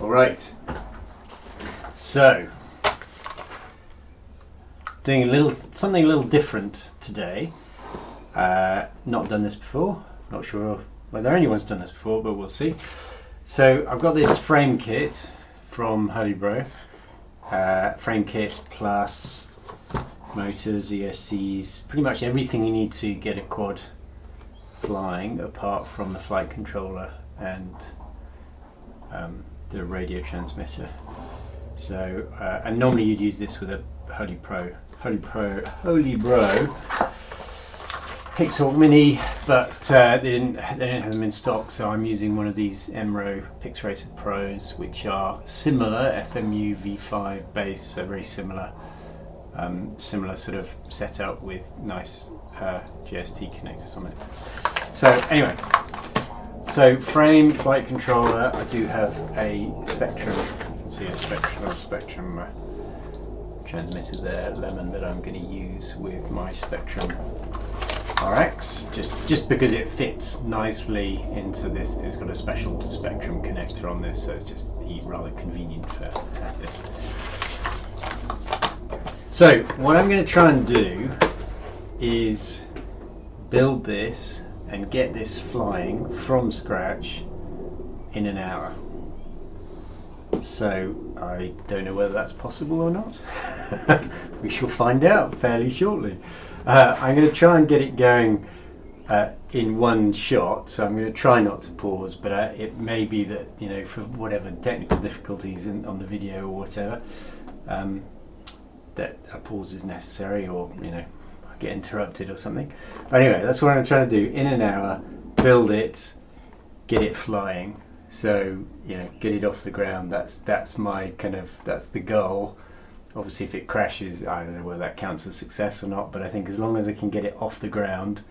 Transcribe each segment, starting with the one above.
Alright, so doing something a little different today. Not done this before, not sure whether anyone's done this before, but we'll see. So I've got this frame kit from Holybro, frame kit plus motors, ESCs, pretty much everything you need to get a quad flying apart from the flight controller and the radio transmitter. So and normally you'd use this with a Holybro Pixhawk Mini, but they don't have them in stock, so I'm using one of these Emro Pixracer Pros, which are similar, FMU V5 base, so very similar, similar sort of setup with nice GST connectors on it. So anyway, so frame, flight controller, I do have a Spectrum, you can see a Spectrum transmitter there, Lemon, that I'm going to use with my Spectrum RX, just because it fits nicely into this. It's got a special Spectrum connector on this, so it's just rather convenient to have this. So what I'm going to try and do is build this and get this flying from scratch in an hour. So I don't know whether that's possible or not. We shall find out fairly shortly. I'm going to try and get it going in one shot, so I'm going to try not to pause, but it may be that, you know, for whatever technical difficulties on the video or whatever, that a pause is necessary, or, you know, I get interrupted or something. But anyway, that's what I'm trying to do in an hour, build it, get it flying. So, you know, get it off the ground. That's my kind of, that's the goal. Obviously, if it crashes, I don't know whether that counts as success or not, but I think as long as I can get it off the ground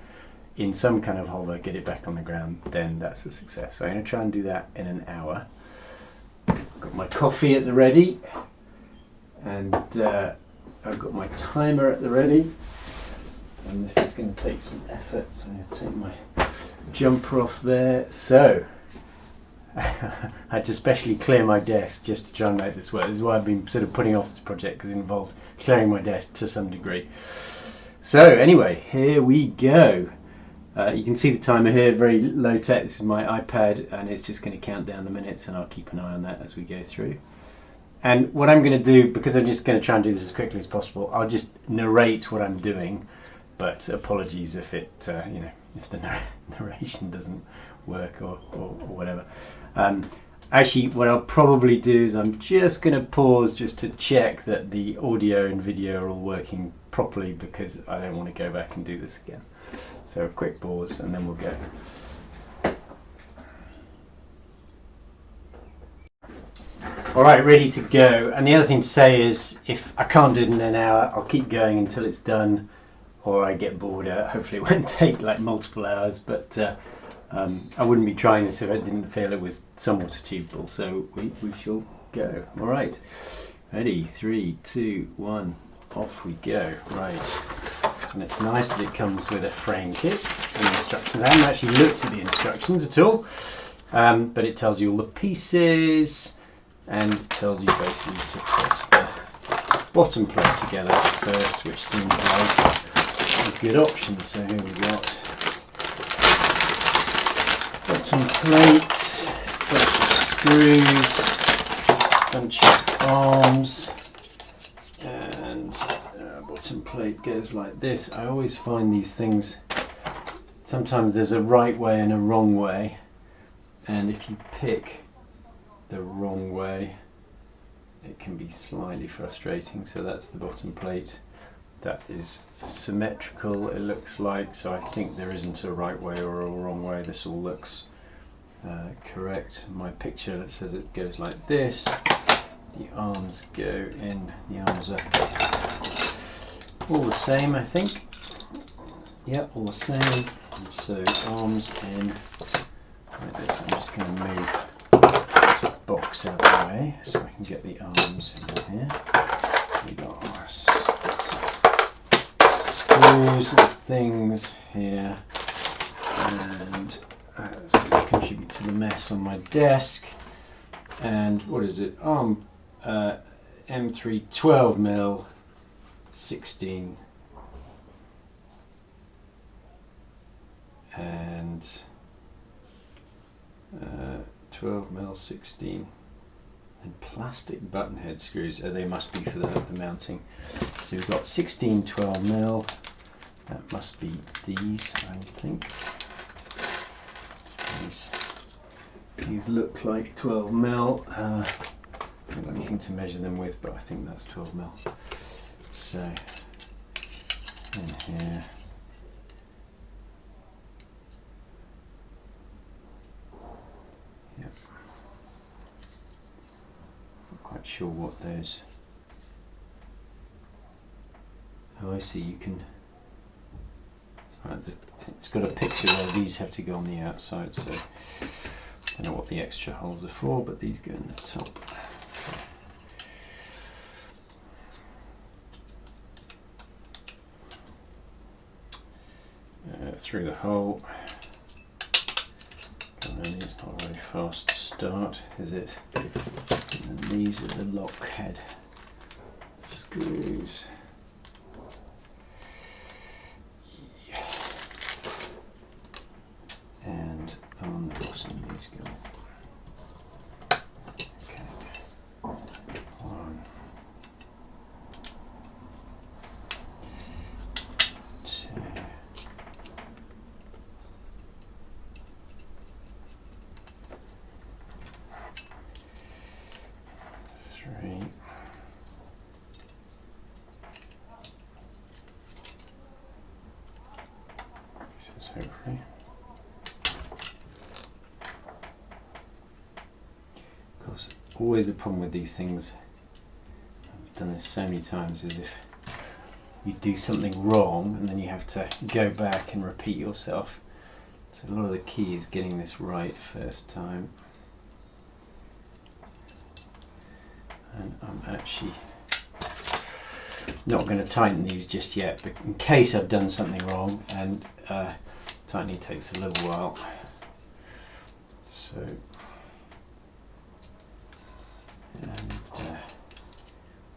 in some kind of hover, get it back on the ground, then that's a success. So I'm going to try and do that in an hour. Got my coffee at the ready, and I've got my timer at the ready, and this is going to take some effort, so I'm going to take my jumper off there. So I had to specially clear my desk just to try and make this work. This is why I've been sort of putting off this project, because it involved clearing my desk to some degree. So anyway, here we go. You can see the timer here, very low tech. This is my iPad, and it's just going to count down the minutes, and I'll keep an eye on that as we go through. And what I'm going to do, because I'm just going to try and do this as quickly as possible, I'll just narrate what I'm doing, but apologies if it, you know, if the narration doesn't work or whatever. Actually, what I'll probably do is I'm just going to pause just to check that the audio and video are all working properly, because I don't want to go back and do this again. So a quick pause and then we'll go. Alright, ready to go. And the other thing to say is, if I can't do it in an hour, I'll keep going until it's done, or I get bored. Hopefully it won't take like multiple hours, but I wouldn't be trying this if I didn't feel it was somewhat achievable. So we shall go. Alright, ready, 3, 2, 1, off we go. Right, and it's nice that it comes with a frame kit and instructions. I haven't actually looked at the instructions at all, but it tells you all the pieces, and it tells you basically to put the bottom plate together first, which seems like a good option. So here we got bottom plate, bunch of screws, bunch of arms, and bottom plate goes like this. I always find these things, sometimes there's a right way and a wrong way, and if you pick the wrong way, it can be slightly frustrating. So that's the bottom plate. That is symmetrical, it looks like, so I think there isn't a right way or a wrong way. This all looks correct. My picture that says it goes like this. The arms go in, the arms are all the same, I think. Yeah, all the same. And so arms in like this. I'm just going to move this box out of the way so I can get the arms in here. We got our screws and things here, and contribute to the mess on my desk. and what is it? M3 12mm 16 and 12mm 16 and plastic button head screws. They must be for the mounting. So we've got 16 12mm. That must be these, I would think. These look like 12mm. I haven't got anything to measure them with, but I think that's 12mm. So, in here. Yep. Not quite sure what those. Oh, I see. You can. Right, it's got a picture where these have to go on the outside, so I don't know what the extra holes are for, but these go in the top. Through the hole. It's not a very fast start, is it? And these are the lock head screws. And on the bottom these go. Okay. 1, 2. 3. This is hopefully. Of course, always the problem with these things, I've done this so many times, is if you do something wrong and then you have to go back and repeat yourself. So a lot of the key is getting this right first time. And I'm actually not going to tighten these just yet, but in case I've done something wrong, and tightening takes a little while. So, and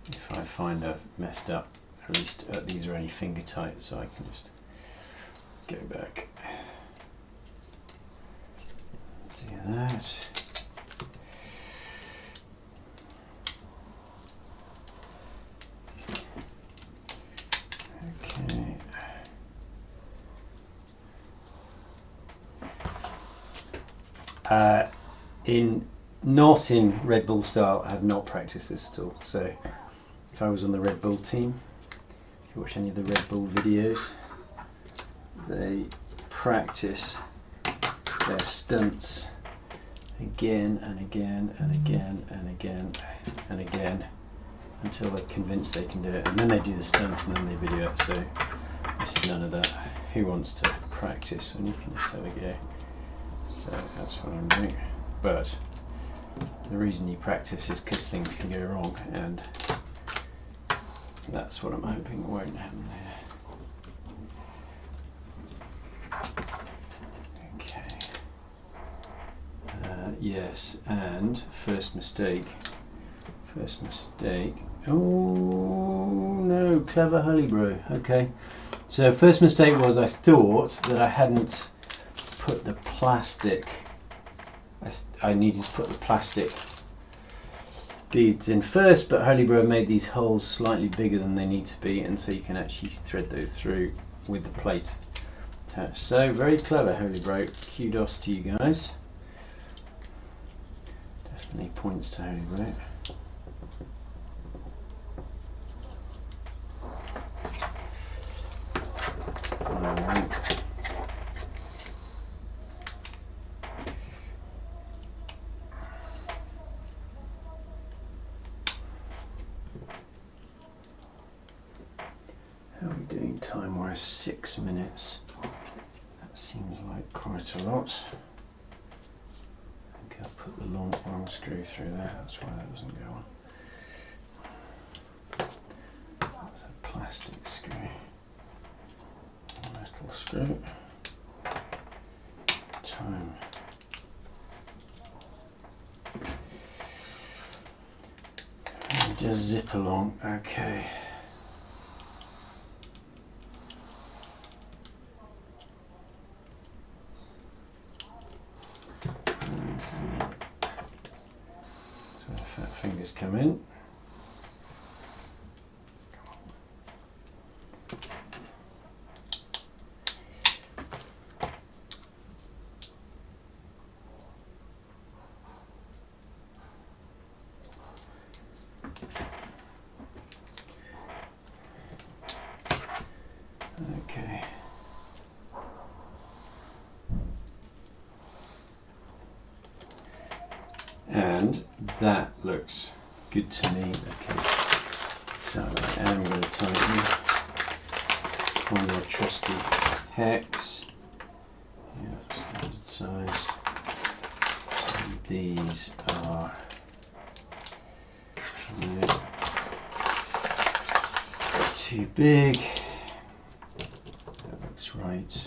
if I find I've messed up, at least these are only finger tight, so I can just go back, do that. Not in Red Bull style, I have not practiced this at all. So if I was on the Red Bull team, if you watch any of the Red Bull videos, they practice their stunts again and again and again and again and again until they're convinced they can do it, and then they do the stunt and then they video it. So this is none of that. Who wants to practice? And you can just have a go. So that's what I'm doing. But the reason you practice is because things can go wrong, and that's what I'm hoping won't happen here. Okay. Yes, and first mistake. Oh no, clever Holybro. Okay. So first mistake was I thought that I hadn't put the plastic. I needed to put the plastic beads in first, but Holybro made these holes slightly bigger than they need to be, and so you can actually thread those through with the plate attached. So very clever, Holybro. Kudos to you guys. Definitely points to Holybro. Alright. How are we doing time-wise? 6 minutes. That seems like quite a lot. I think I'll put the long screw through there, that's why that doesn't go on. That's a plastic screw. Metal screw. Time. Just zip along. Okay. That's where the fat fingers come in. Okay. And that looks good to me. Okay. So I am going to tighten on my trusty hex. Yeah, standard size. And these are too big. That looks right.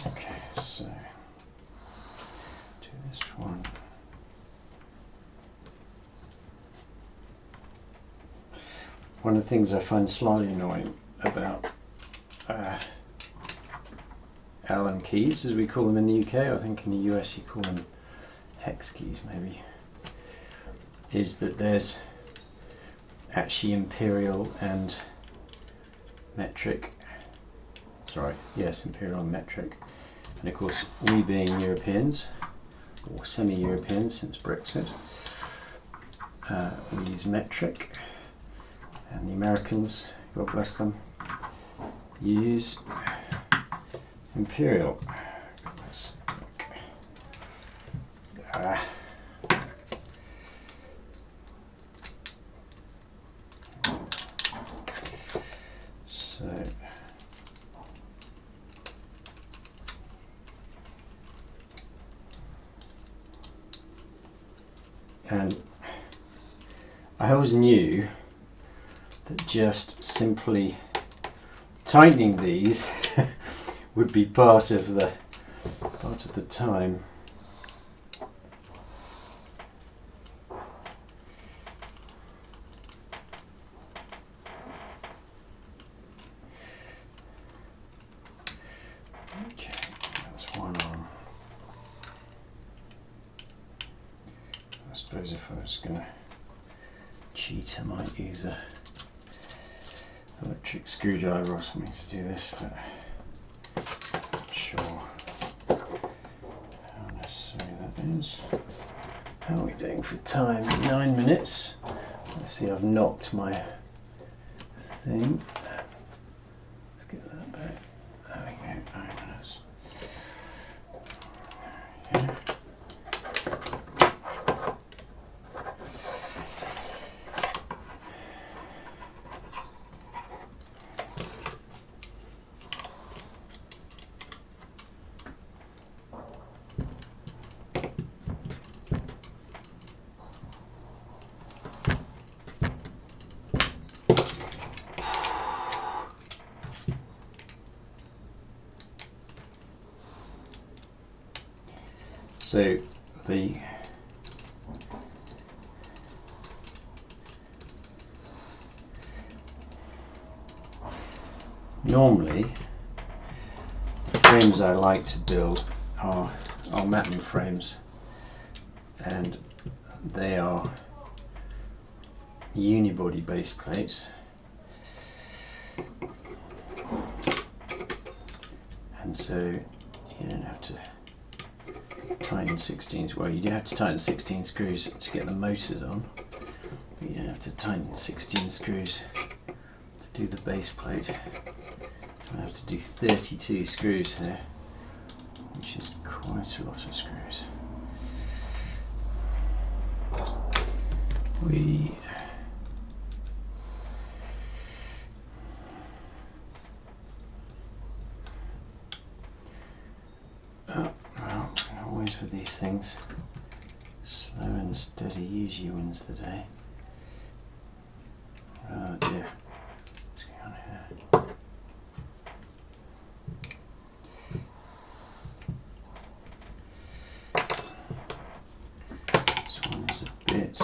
Okay, so do this one. One of the things I find slightly annoying about Allen keys, as we call them in the UK, I think in the US you call them hex keys maybe, is that there's actually imperial and metric. Sorry, yes, imperial and metric. And of course, we being Europeans, or semi-Europeans since Brexit, we use metric. And the Americans, God bless them, use imperial. Let's look. So and I always knew that just simply tightening these would be part of the time. Okay, that's one arm. I suppose if I was going to cheat, I might use a electric screwdriver or something to do this, but I'm not sure how necessary that is. How are we doing for time? 9 minutes. Let's see, I've knocked my thing. Let's get that back. There we go, 9 minutes. Yeah. So the normally the frames I like to build are Matten frames, and they are unibody base plates, and so you don't have to tighten 16s. Well, you do have to tighten 16 screws to get the motors on, but you don't have to tighten 16 screws to do the base plate. I have to do 32 screws here, which is quite a lot of screws. Well, always with these things, slow and steady usually wins the day. Oh dear, what's going on here? This one is a bit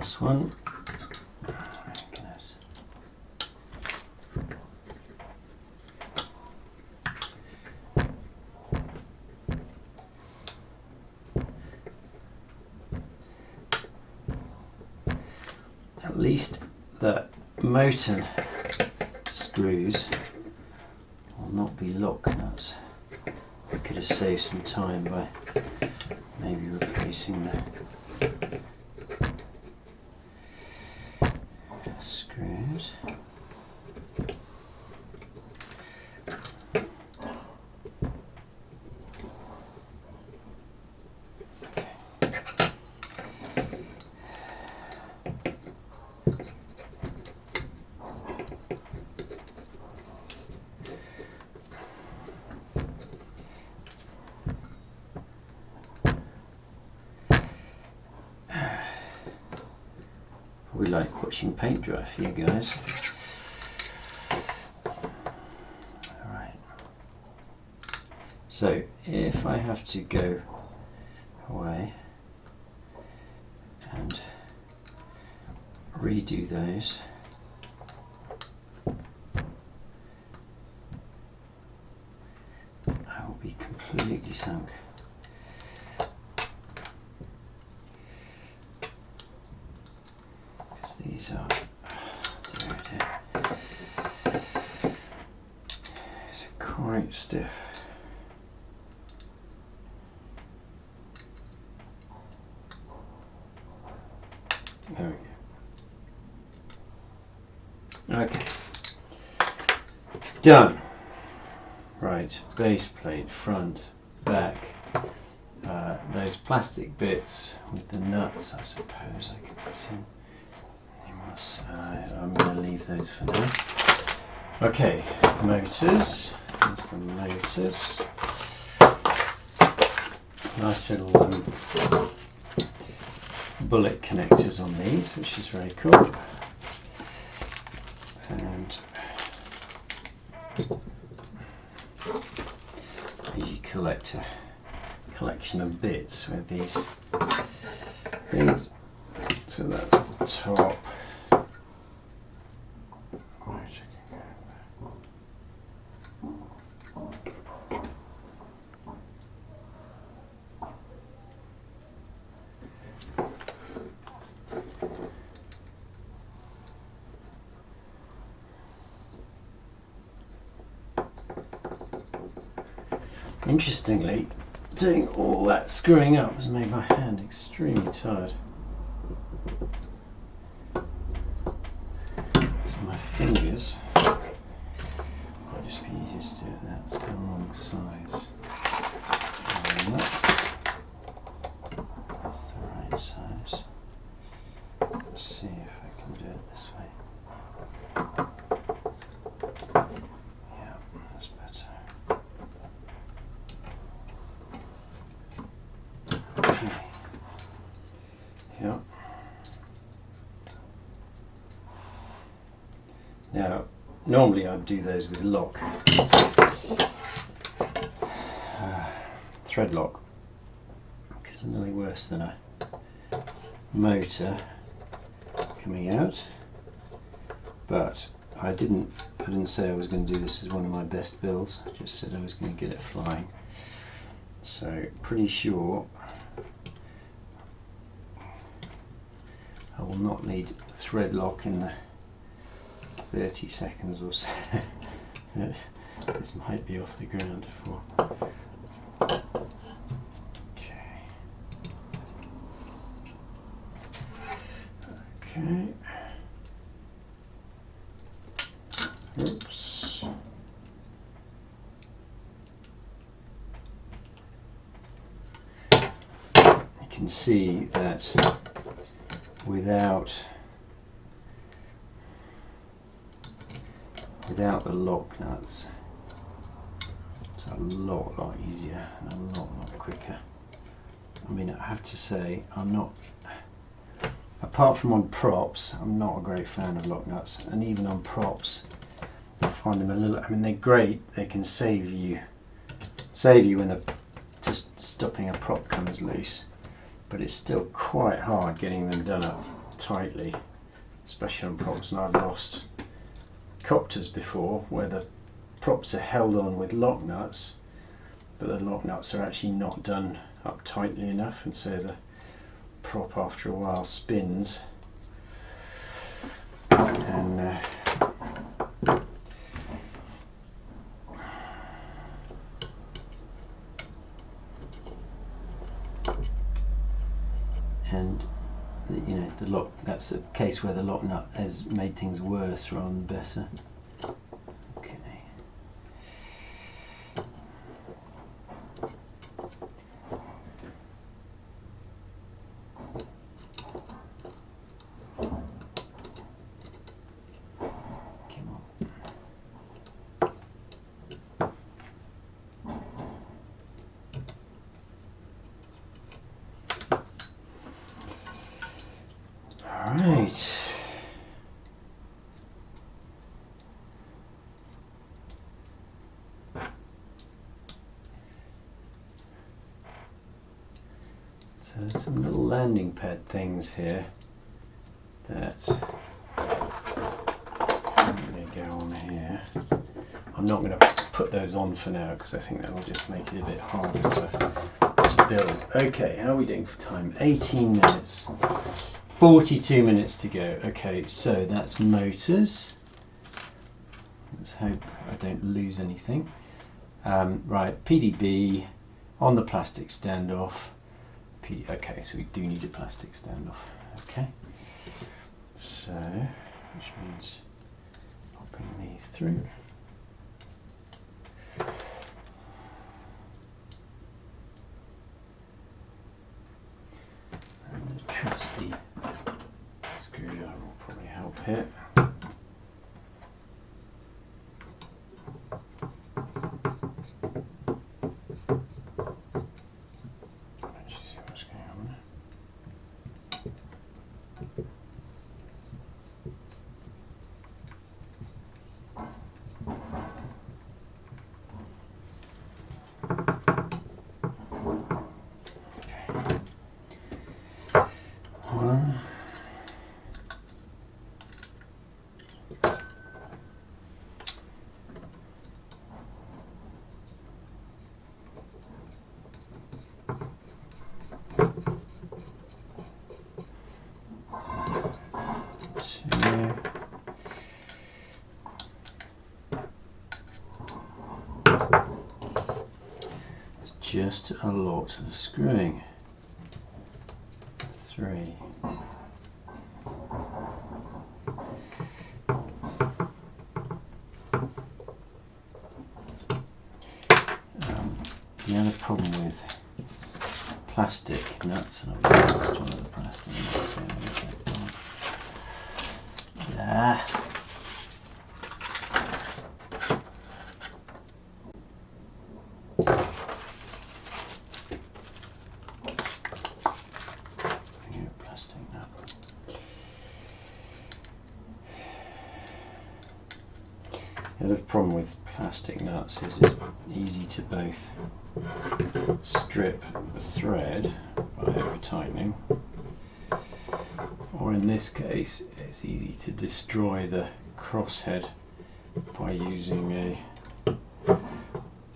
last one. At least the motor screws will not be lock nuts. I could have saved some time by maybe replacing the screws. We like watching paint dry for you guys. Alright. So if I have to go away and redo those, I will be completely sunk. These are it's quite stiff. There we go. Okay. Done. Right, base plate, front, back. Those plastic bits with the nuts, I suppose I could put in. I'm going to leave those for now. Okay, motors. There's the motors. Nice little bullet connectors on these, which is very cool. And you collect a collection of bits with these things. So that's the top. Interestingly, doing all that screwing up has made my hand extremely tired. So my fingers might just be easier to do it. That's the wrong size. And that's the right size. Let's see if I can do it this way. Yeah, that's better. Yeah. Now, normally I'd do those with lock, thread lock, because there's nothing worse than a motor coming out. But I didn't say I was going to do this as one of my best builds. I just said I was going to get it flying. So pretty sure I will not need thread lock in the 30 seconds or so. This might be off the ground for. Okay. Okay. Oops. You can see that without the lock nuts, it's a lot easier and a lot quicker. I mean, I have to say, I'm not, apart from on props, I'm not a great fan of lock nuts, and even on props I find them a little, I mean, they're great, they can save you when just stopping a prop comes loose, but it's still quite hard getting them done up tightly, especially on props, and I've lost copters before where the props are held on with lock nuts, but the lock nuts are actually not done up tightly enough, and so the prop after a while spins, and you know, the lock, that's a case where the lock nut has made things worse rather than better. Okay. Right. So there's some little landing pad things here that I'm going to go on here. I'm not going to put those on for now because I think that will just make it a bit harder to build. Okay, how are we doing for time? 18 minutes. 42 minutes to go. Okay, so that's motors. Let's hope I don't lose anything. Right, PDB on the plastic standoff. Okay, so we do need a plastic standoff. Okay, so which means popping these through. And a trusty screwdriver will probably help here. Just a lot of screwing. 3. The other problem with plastic nuts, and I've lost one of the plastic nuts here, is that The other problem with plastic nuts is it's easy to both strip the thread by over tightening, or in this case it's easy to destroy the crosshead by using a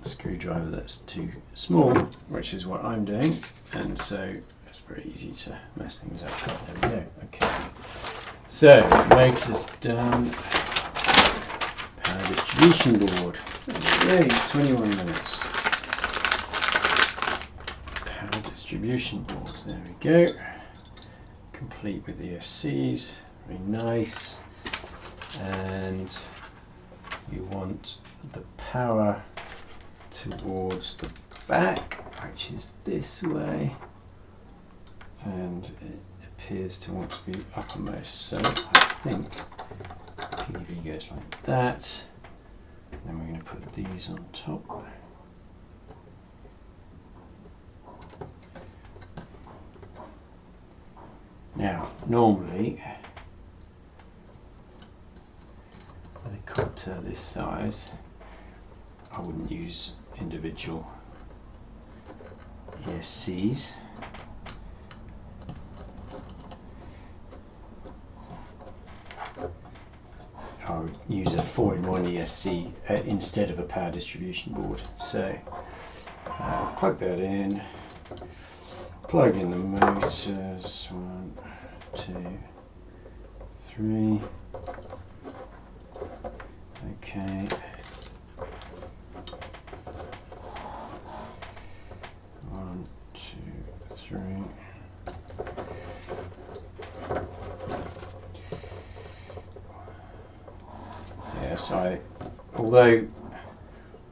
screwdriver that's too small, which is what I'm doing, and so it's very easy to mess things up. There we go. Okay, so motor's done. Power distribution board. Yay, 21 minutes. Power distribution board. There we go. Complete with ESCs. Very nice. And you want the power towards the back, which is this way, and it appears to want to be uppermost, so I think PDB goes like that. Then we're going to put these on top. Now, normally with a copter this size, I wouldn't use individual ESCs, I would use a 4-in-1 ESC instead of a power distribution board. So plug that in, plug in the motors, 1, 2, 3, okay. 1, 2, 3. So although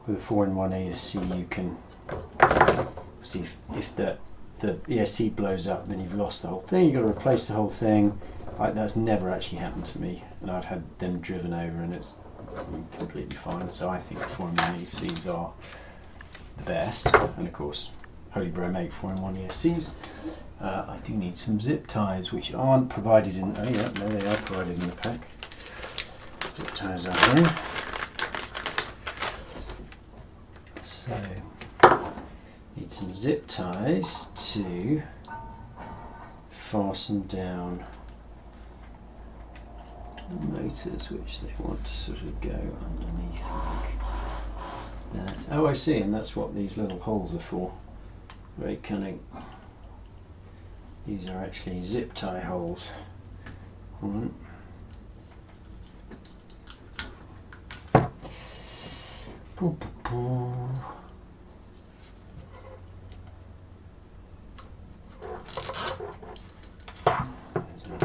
with a 4-in-1 ESC you can see if the ESC blows up, then you've lost the whole thing. You've got to replace the whole thing. That's never actually happened to me, and I've had them driven over and it's completely fine. So I think 4-in-1 ESCs are the best, and of course Holybro make 4-in-1 ESCs. I do need some zip ties which aren't provided in, oh yeah, no, they are provided in the pack. Zip ties are here. So, need some zip ties to fasten down the motors which they want to sort of go underneath like that. Oh, I see, and that's what these little holes are for. Very cunning. These are actually zip tie holes. Right.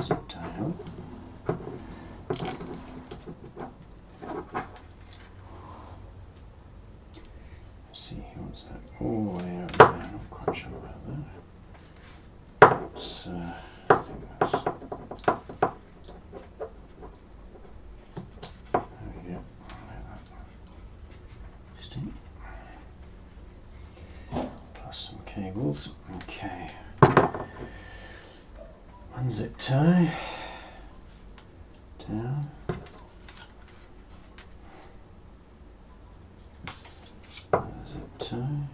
Zip tie hole. Let's see, he wants that all the way out there. I'm not quite sure about that. So, I think that's. There we go. Plus some cables. Okay. One zip tie down. Another zip tie.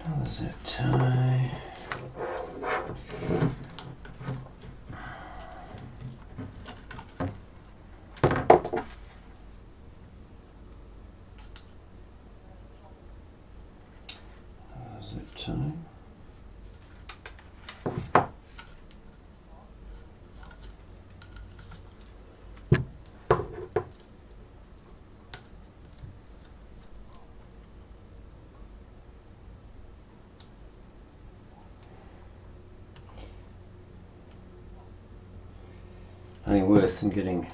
Another zip tie. Another zip tie. Only worse than getting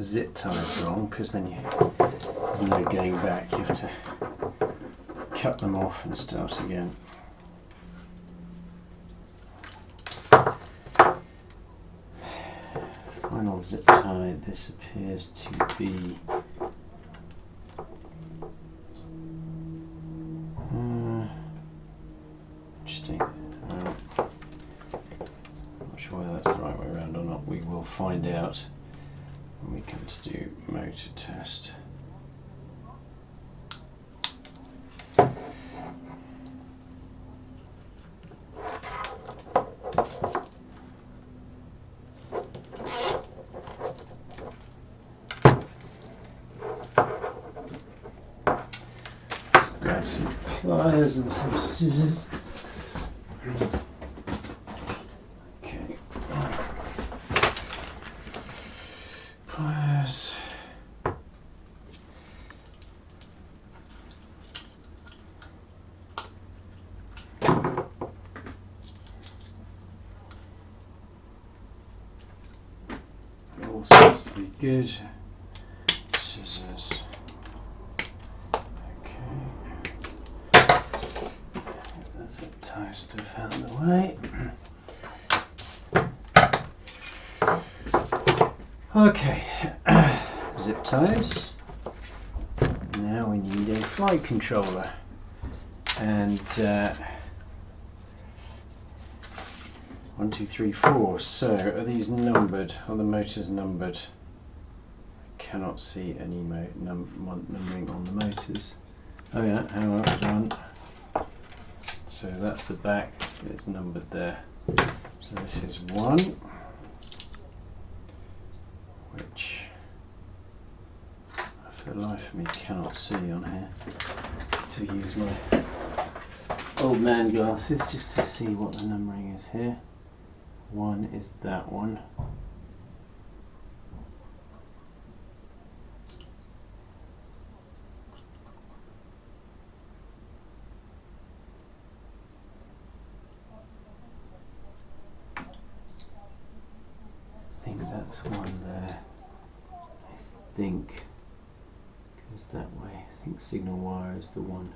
zip ties wrong, because then there's no going back. You have to cut them off and start again. Final zip tie. This appears to be interesting. Whether that's the right way around or not, we will find out when we come to do motor test. Let's grab some pliers and some scissors. Pliers. All seems to be good. Scissors. Okay. Okay, zip ties. Now we need a flight controller, and 1, 2, 3, 4. So are these numbered? Are the motors numbered? I cannot see any numbering on the motors. Oh yeah, hang on, one. So that's the back, so it's numbered there. So this is 1, which for the life of me cannot see on here. To use my old man glasses just to see what the numbering is here. 1 is that one. I think that's 1 there. I think goes that way. I think signal wire is the one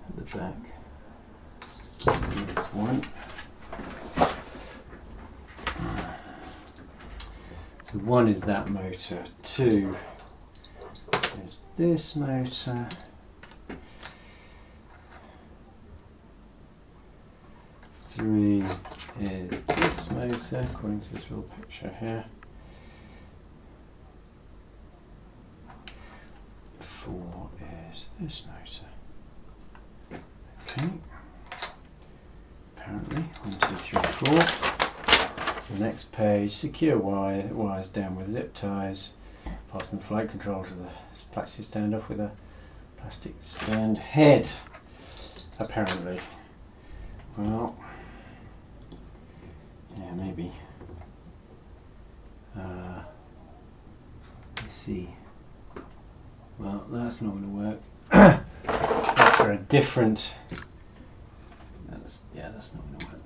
at the back. And this 1. So 1 is that motor. 2 is this motor. 3 is this motor, according to this little picture here. 4 is this motor. Okay. Apparently, 1, 2, 3, 4. So the next page, secure wires down with zip ties. Fasten the flight control to the plastic standoff with a plastic stand head. Apparently. Well, yeah, maybe. Let's see. Well, that's not going to work. That's for a different. That's not going to work.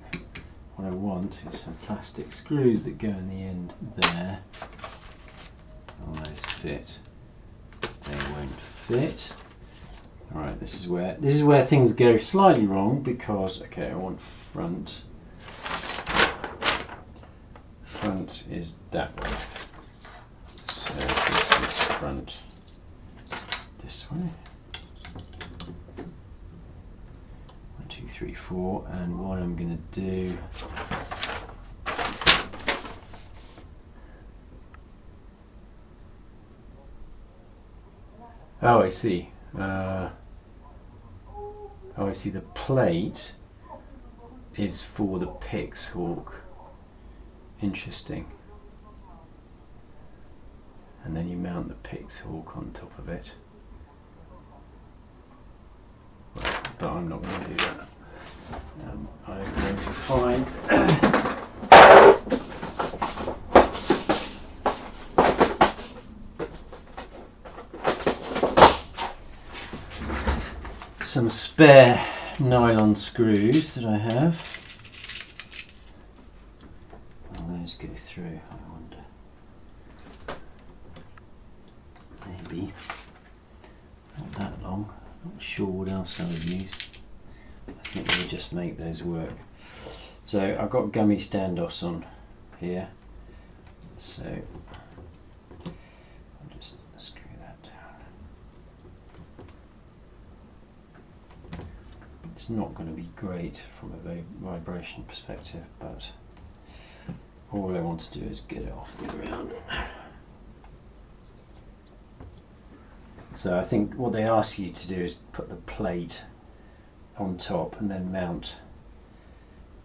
What I want is some plastic screws that go in the end there. Will those fit? They won't fit. All right, this is where things go slightly wrong because okay, I want front. Front is that way. So this is front. This way. 1, 2, 3, 4, and what I'm going to do. Oh, I see. Oh, I see. The plate is for the Pix Hawk. Interesting. And then you mount the Pix Hawk on top of it. But I'm not going to do that. I'm going to find some spare nylon screws that I have. Will those go through, I wonder? Maybe. Not that long. Not sure what else I would use. I think we'll just make those work. So I've got gummy standoffs on here. So I'll just screw that down. It's not going to be great from a vibration perspective, but all I want to do is get it off the ground. So I think what they ask you to do is put the plate on top and then mount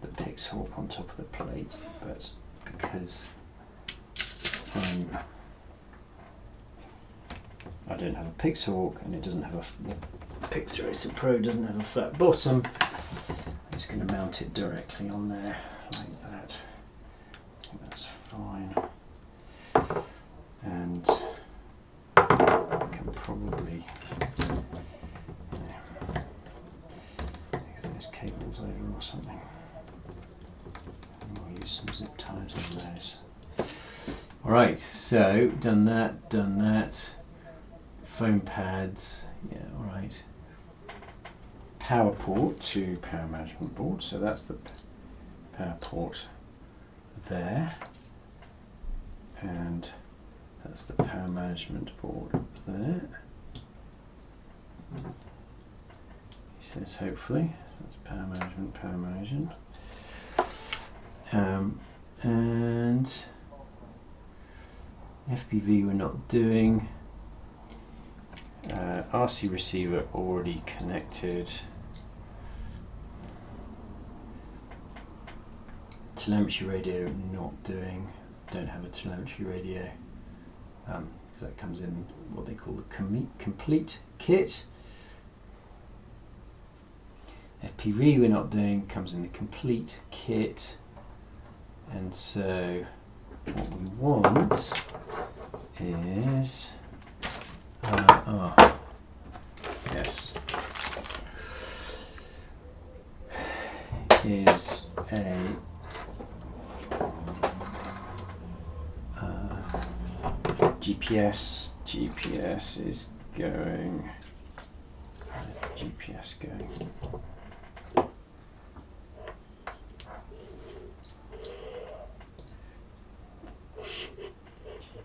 the Pix Hawk on top of the plate, but because I don't have a Pix Hawk and it doesn't have the Pix Racer Pro doesn't have a flat bottom, I'm just going to mount it directly on there like that. I think that's fine. And I can probably move those cables over or something. And we'll use some zip ties on those. Alright, so done that. Foam pads, yeah, alright. Power port to power management board, so that's the power port there. And That's the power management board there. He says hopefully. That's power management, power management. And FPV we're not doing. RC receiver already connected. Telemetry radio not doing. Don't have a telemetry radio because that comes in what they call the complete kit. FPV we're not doing, comes in the complete kit. And so what we want is yes, is a GPS. GPS is going. Where's the GPS going?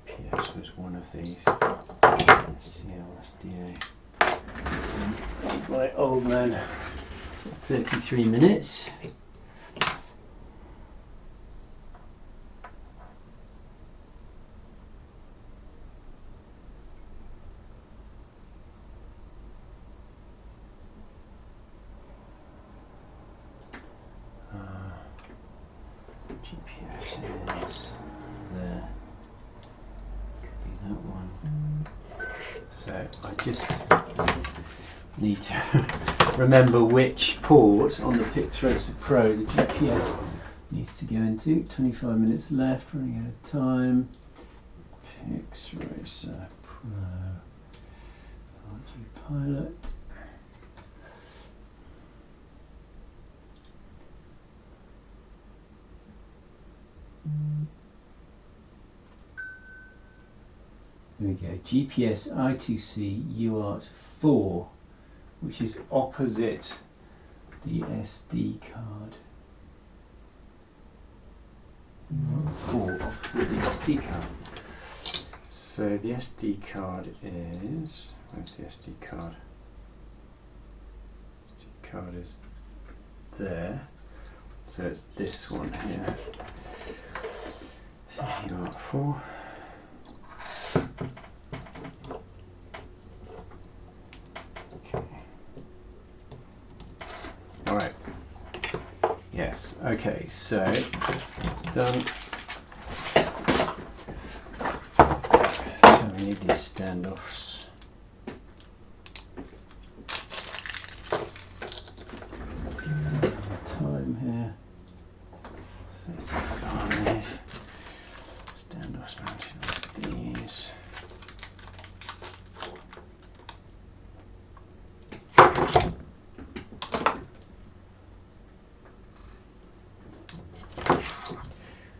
GPS was one of these. CLSDA. My old man. 33 minutes. GPS is there. Could be that one. So I just need to remember which port on the Pictracer Pro the GPS needs to go into. 25 minutes left, running out of time. Pictracer Pro Pilot. Here we go, GPS I2C UART 4, which is opposite the SD card. UART 4, opposite the SD card. So the SD card is, where's the SD card? SD card is there, so it's this one here. This is UART 4. Alright. Yes, okay, so it's done. So we need these standoffs. Time here. 35. Standoffs mounted like these.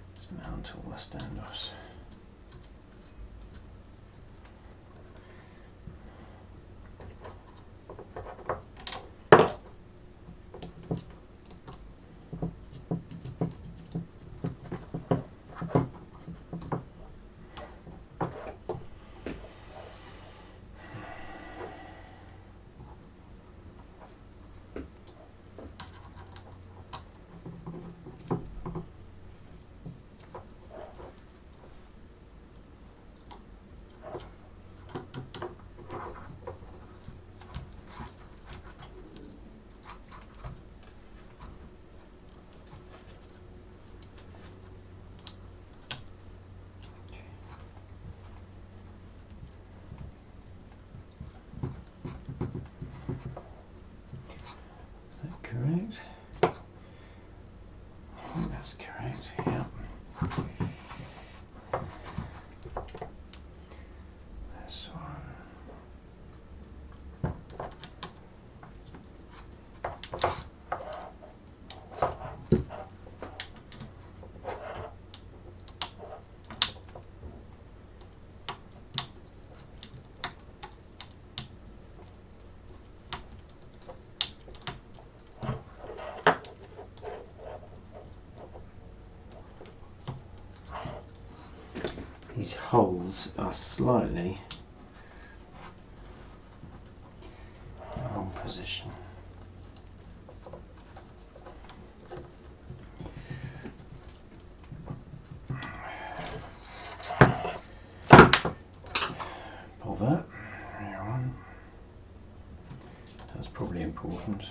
Let's mount all the standoffs. these holes are slightly in the wrong position. Pull that. There on. That's probably important.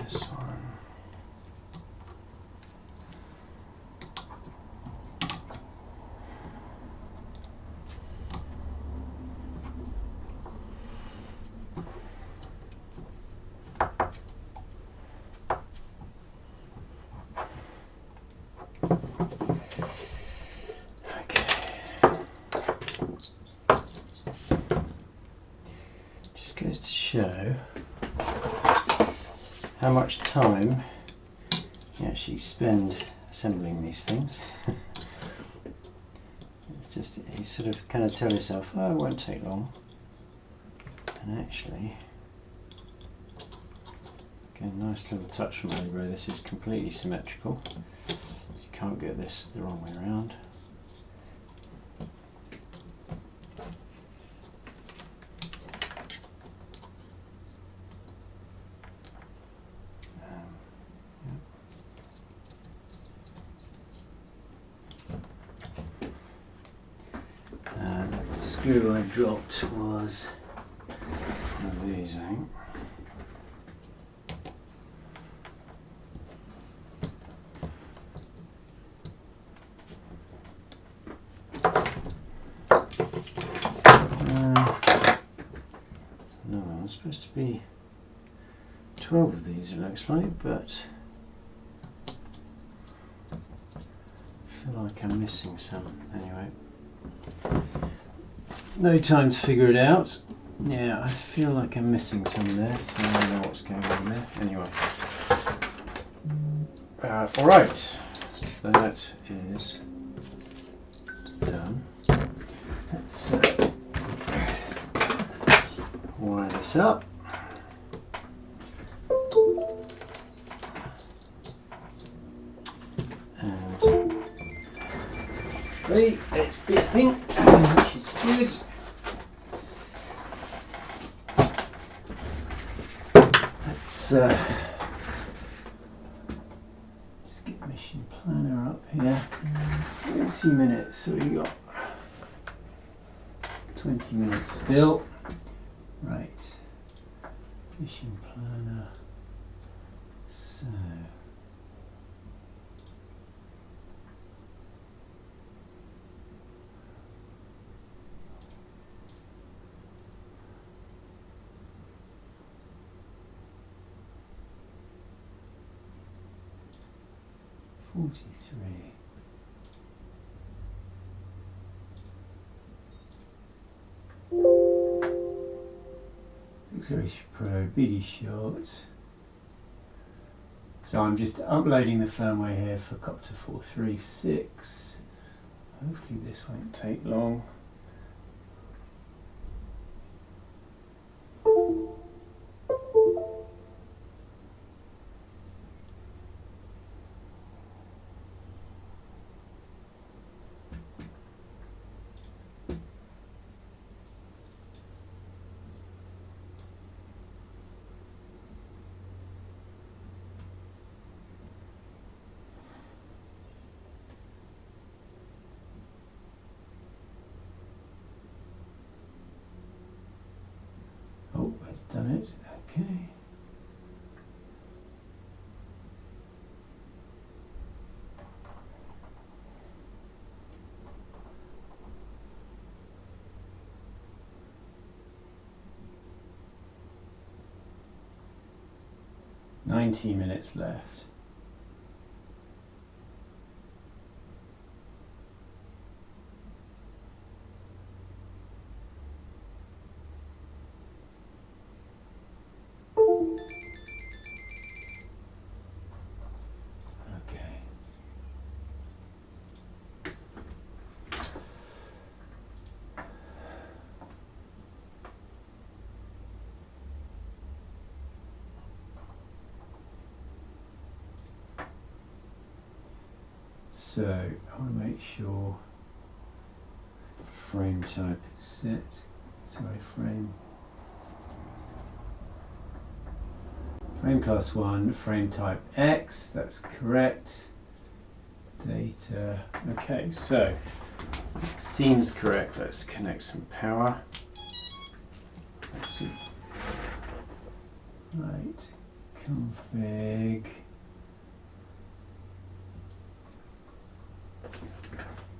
This one. Just goes to show how much time you actually spend assembling these things. It's just, you sort of kind of tell yourself, oh, it won't take long, and actually, again, nice little touch from Holybro. This is completely symmetrical, so you can't get this the wrong way around. The screw I dropped was one of these, I think. No, there's supposed to be 12 of these, it looks like, but I feel like I'm missing some. Anyway, no time to figure it out. Yeah, I feel like I'm missing some there, so I don't know what's going on there. Anyway, alright, that is done. Let's wire this up. And it's beeping, which is good. Let's just get mission planner up here. 40 minutes, so we got 20 minutes still. Right, mission planner. So $43. Xeris Pro BD short. So I'm just uploading the firmware here for Copter 436. Hopefully this won't take long. Oh, it's done it. Okay. "90 minutes left." So I want to make sure frame type is set. Sorry, frame class 1, frame type X, that's correct. Data, okay, so seems correct. Let's connect some power. Let's see. Right, config.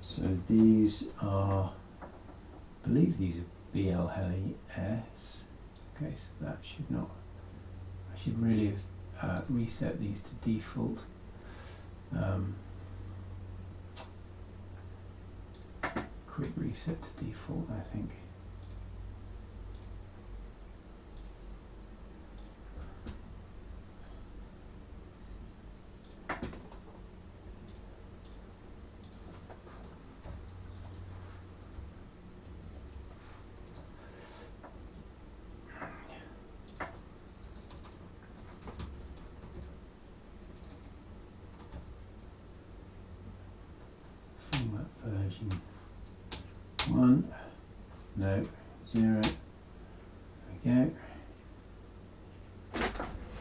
So these are, I believe these are BLHES. Okay, so that should not, I should really have reset these to default. Quick reset to default, I think. Format version 1, no, 0, there we go.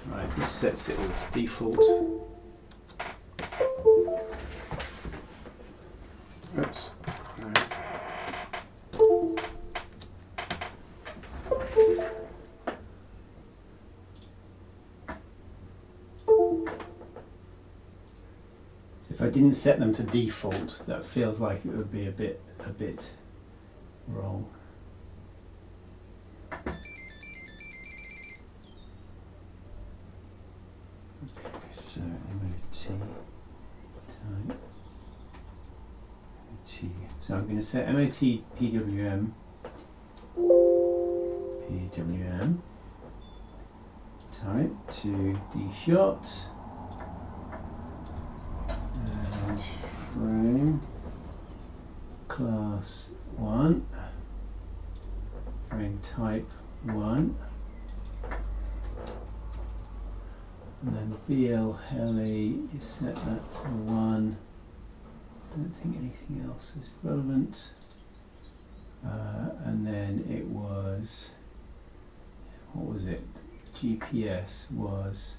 Right, this sets it all to default. Oops. No. If I didn't set them to default, that feels like it would be a bit wrong. Okay, so MOT type. So I'm going to set MOT PWM type to D-shot and frame class 1, frame type 1, and then BLHE, you set that to 1. Don't think anything else is relevant. And then it was, what was it? GPS was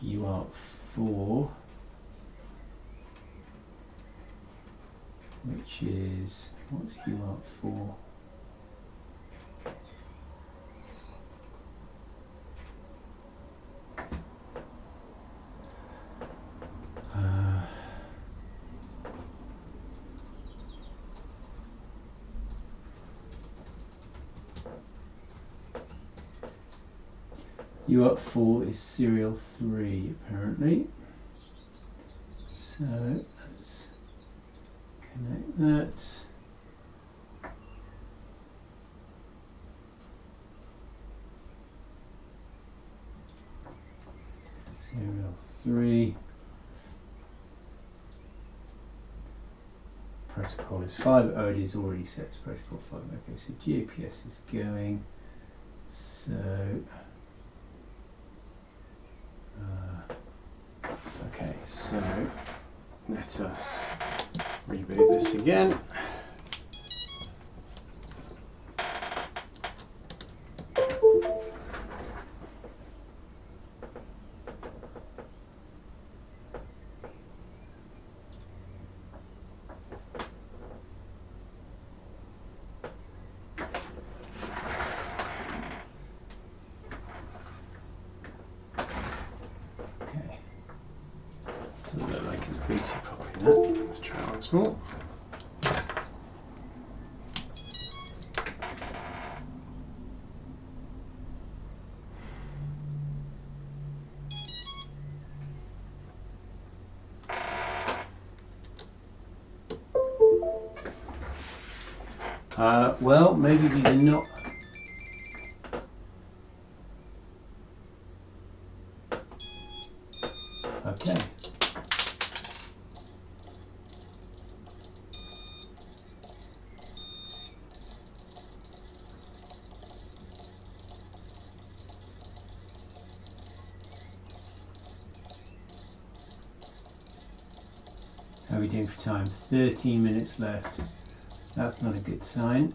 UART4, which is, what's UART4? UART4 is serial 3 apparently. So let's connect that. Serial 3. Protocol is 5. Oh, it is already set to protocol 5. Okay, so GPS is going. So okay, so let us reboot this again. Doesn't look like it's booted properly now. Let's try once more. Well, maybe these are not. Okay. How are we we doing for time? 13 minutes left. That's not a good sign.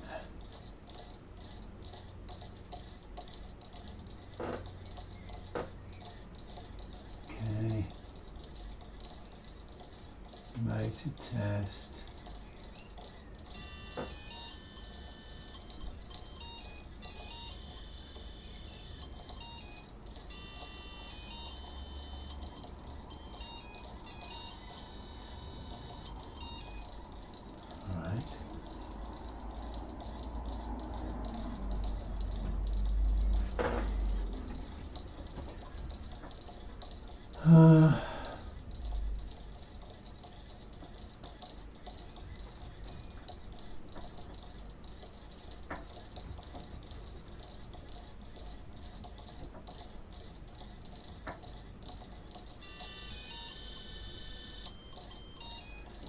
Okay. Motor test.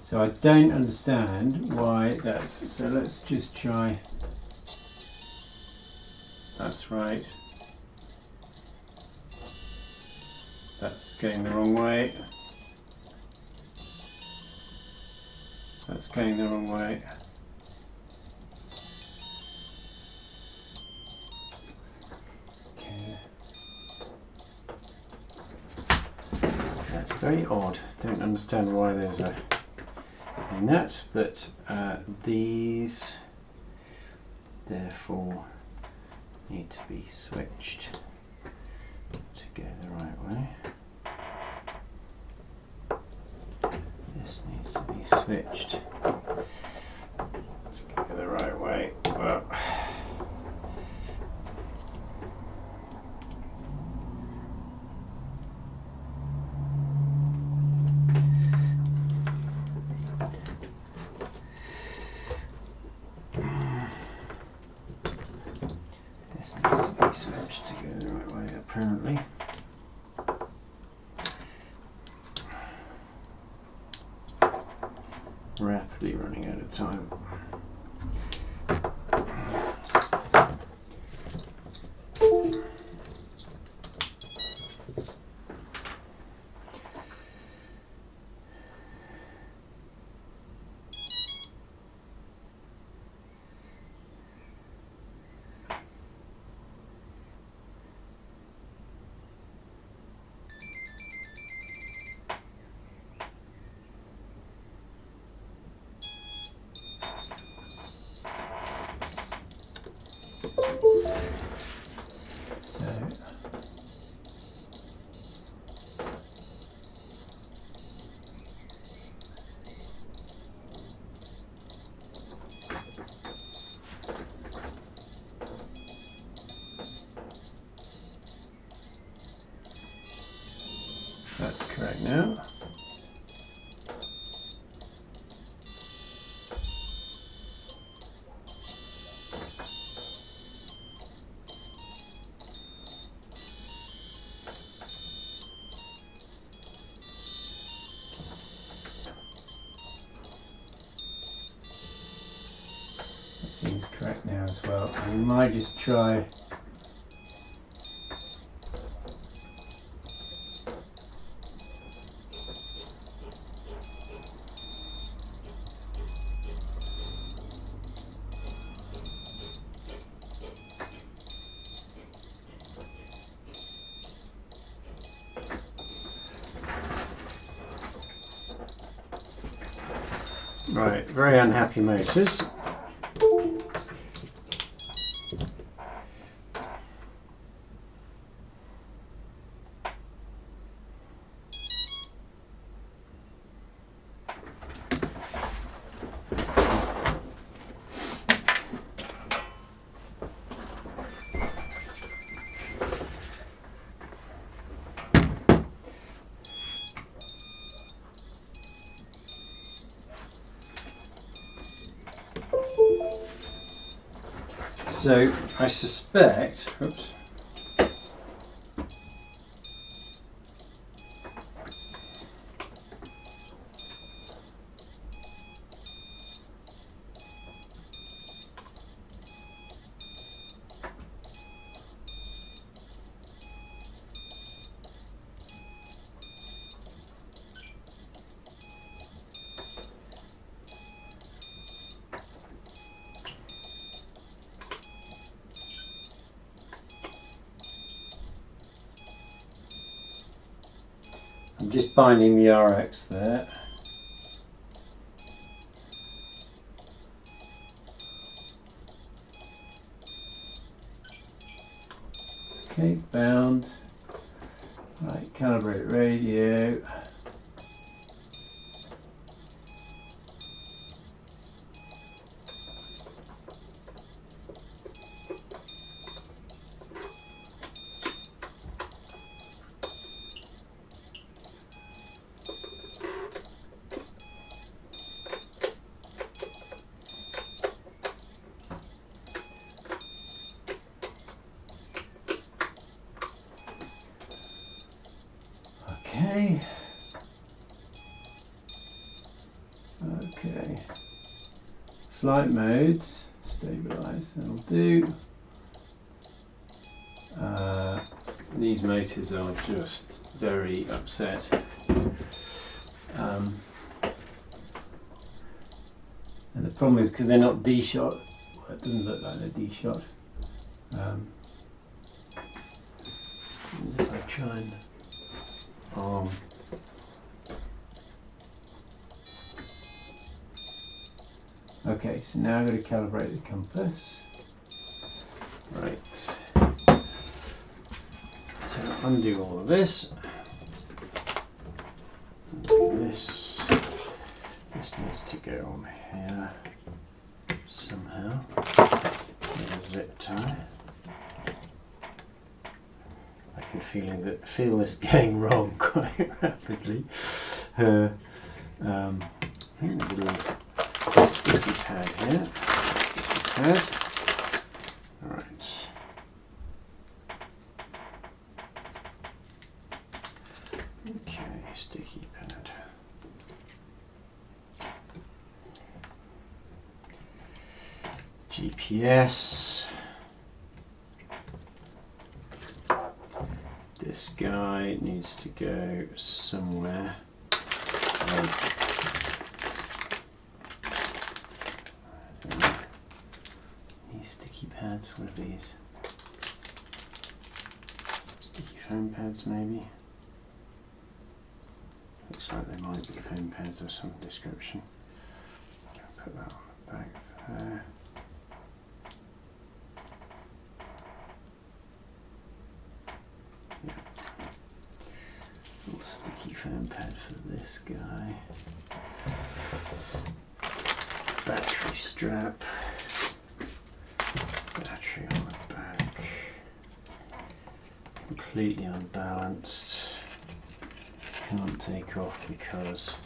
So I don't understand why that's, so let's just try, that's right, that's going the wrong way, that's going the wrong way. Okay. That's very odd, don't understand why there's a that, but these therefore need to be switched to go the right way. This needs to be switched to go the right way. Well, this needs to be switched to go the right way, apparently. Rapidly running out of time. So that's correct now. Seems correct now as well. We might just try right, very unhappy motors. So I suspect, oops, just binding the RX there. Okay, bound. Right, calibrate radio. Okay. Okay. Flight modes, stabilize, that'll do. These motors are just very upset. And the problem is because they're not D-shot, well, it doesn't look like they're D-shot. If I try and okay, so now I'm going to calibrate the compass. Right. So undo all of this. Undo this. This needs to go on here somehow. With a zip tie. I can feel this going wrong quite rapidly. I think there's a little sticky pad here. Sticky pad. Alright. Okay, sticky pad. GPS. This guy needs to go somewhere. These sticky pads, what are these? Sticky foam pads maybe? Looks like they might be foam pads of some description. I'll put that on the back there. Little sticky foam pad for this guy. Battery strap. Battery on the back. Completely unbalanced. Can't take off because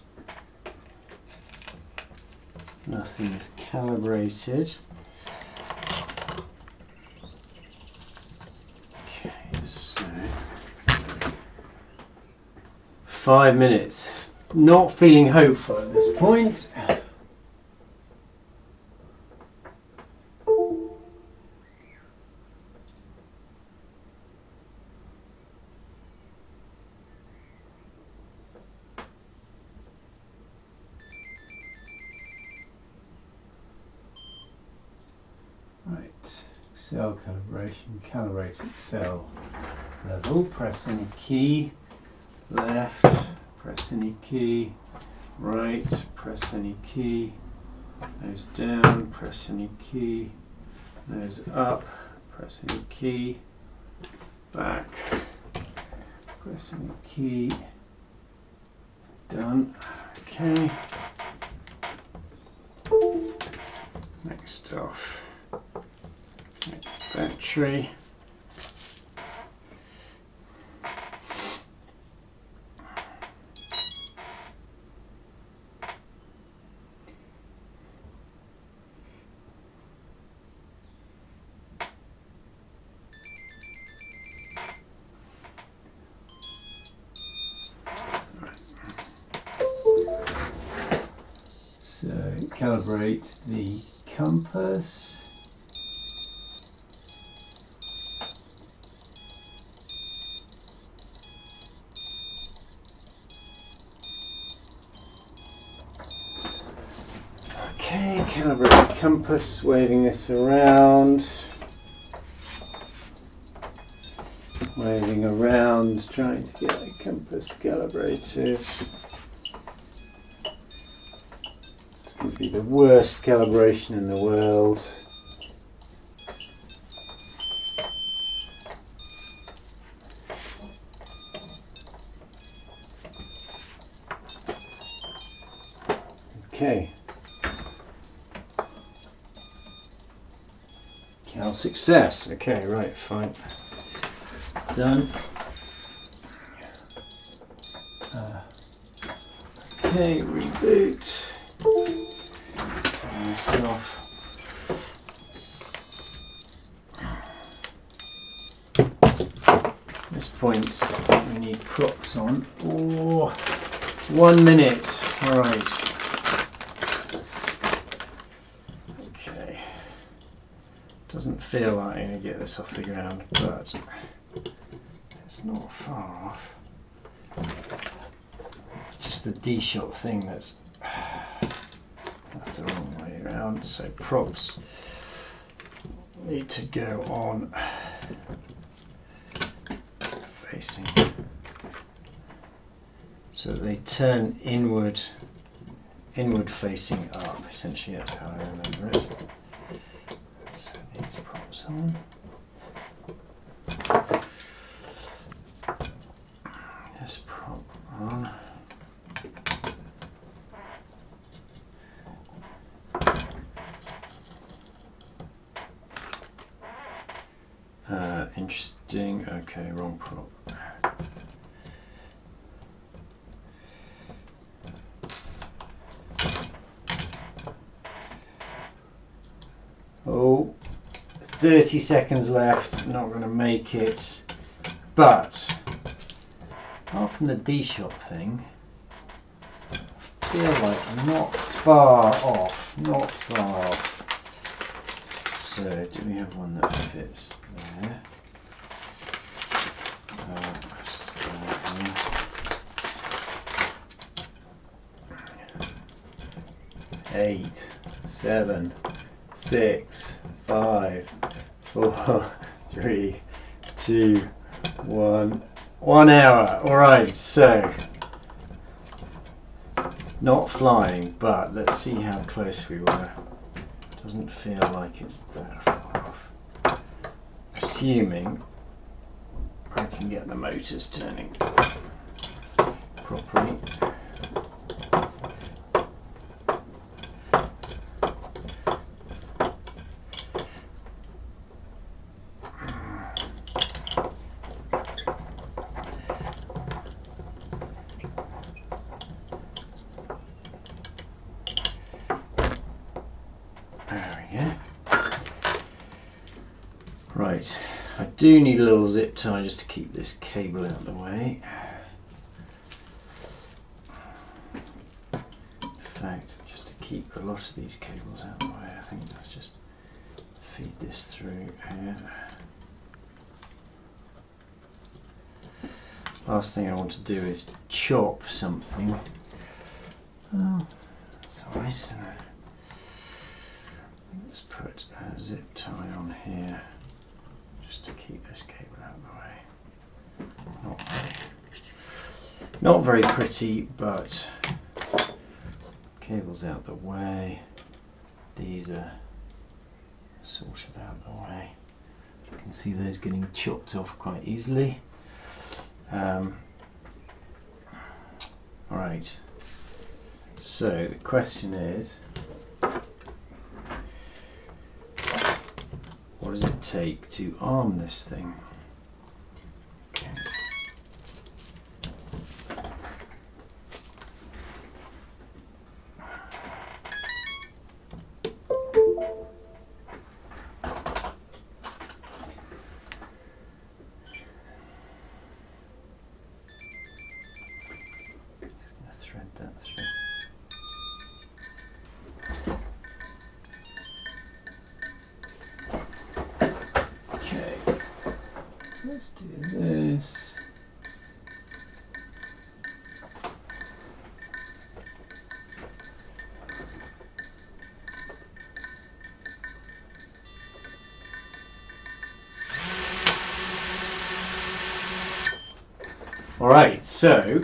nothing is calibrated. Okay, so 5 minutes. Not feeling hopeful at this point. Right, cell calibration, calibrate cell level, press any key, left, press any key, right, press any key, nose down, press any key, nose up, press any key, back, press any key, done, okay. Next off, battery. So calibrate the compass. Okay, calibrate the compass, waving this around. waving around trying to get the compass calibrated. This would be the worst calibration in the world. Okay. Cal success. Okay, right, fine. Done. Okay, reboot. Turn this off. At this point, we need props on. Oh, 1 minute. All right. Okay. Doesn't feel like I'm going to get this off the ground, but it's not far off. It's just the D-shot thing that's the wrong way around. So props need to go on facing, so they turn inward facing up. Essentially, that's how I remember it. So these props on. This prop on. Interesting. Okay, wrong prop. Oh, 30 seconds left. Not going to make it. But apart from the D-shot thing, I feel like I'm not far off. Not far off. So, do we have one that fits there? 8, 7, 6, 5, 4, 3, 2, 1. 1 hour. Alright, so not flying, but let's see how close we were. Doesn't feel like it's that far off. Assuming I can get the motors turning properly. There we go. Right, I do need a little zip tie just to keep this cable out of the way. In fact, just to keep a lot of these cables out of the way, I think let's just feed this through here. Last thing I want to do is chop something. Oh, that's alright, isn't it? Let's put a zip tie on here just to keep this cable out of the way. Not very pretty, but cable's out the way. These are sort of out the way. You can see those getting chopped off quite easily. Alright, so the question is, what does it take to arm this thing? Okay. Just going to thread that through. Let's do this. Alright, so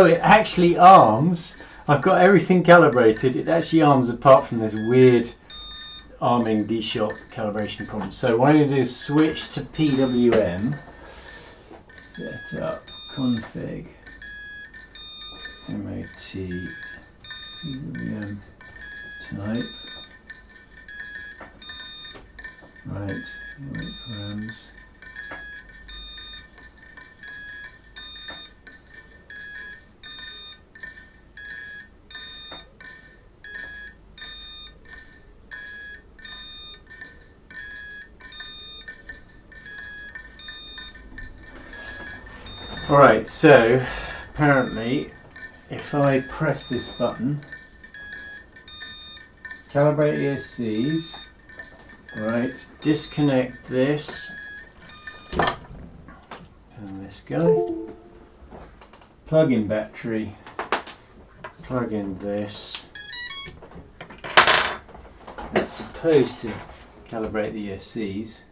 it actually arms. I've got everything calibrated. It actually arms apart from this weird arming D-shot calibration problem. So what I'm going to do is switch to PWM, set up, config, MOT, PWM type, right params. Alright, so apparently if I press this button, calibrate ESCs, right, disconnect this and this guy, plug in battery, plug in this. It's supposed to calibrate the ESCs.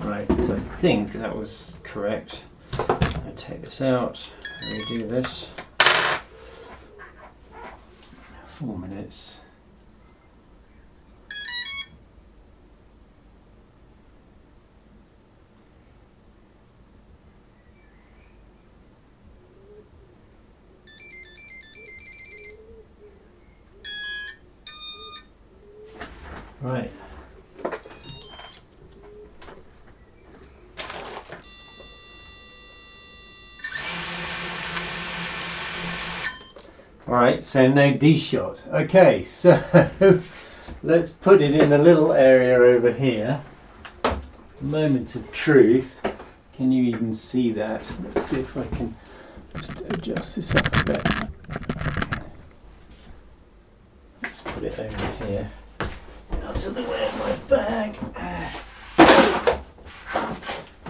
Right, so I think that was correct. I take this out, redo this. 4 minutes. Right. Alright, so no D-shot. Okay, so let's put it in the little area over here. Moment of truth. Can you even see that? Let's see if I can just adjust this up a bit. Let's put it over here. Out of the way of my bag.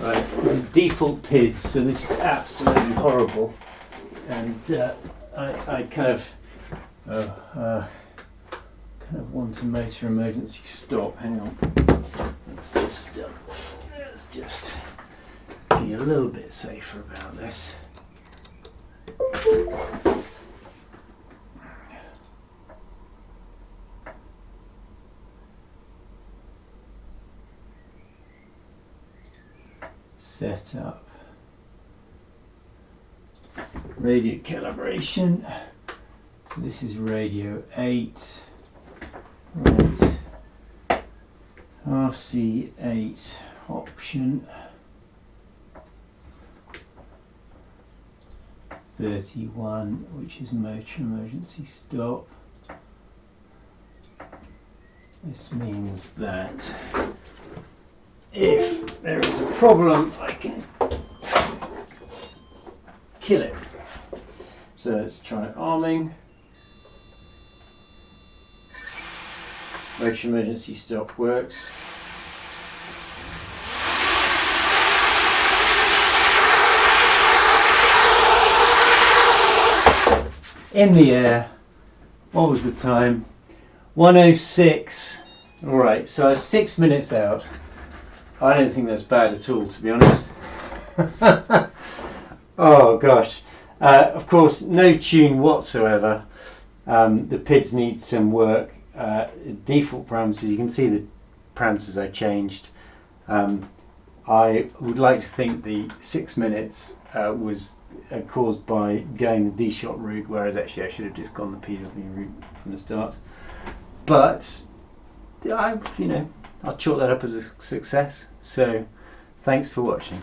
Right, this is default PIDs, so this is absolutely horrible. And I kind of want a motor emergency stop. Hang on. Let's just be a little bit safer about this. Set up. Radio calibration. So this is radio 8. Right. RC8 option 31, which is motor emergency stop. This means that if there is a problem, I can kill it. So let's try arming. Motor emergency stop works. In the air. What was the time? 1:06. Alright, so I was 6 minutes out. I don't think that's bad at all, to be honest. Oh gosh. Of course, no tune whatsoever. The PIDs need some work. Default parameters, you can see the parameters I changed. I would like to think the 6 minutes was caused by going the D-shot route, whereas actually I should have just gone the PW route from the start. But I'll chalk that up as a success. So thanks for watching.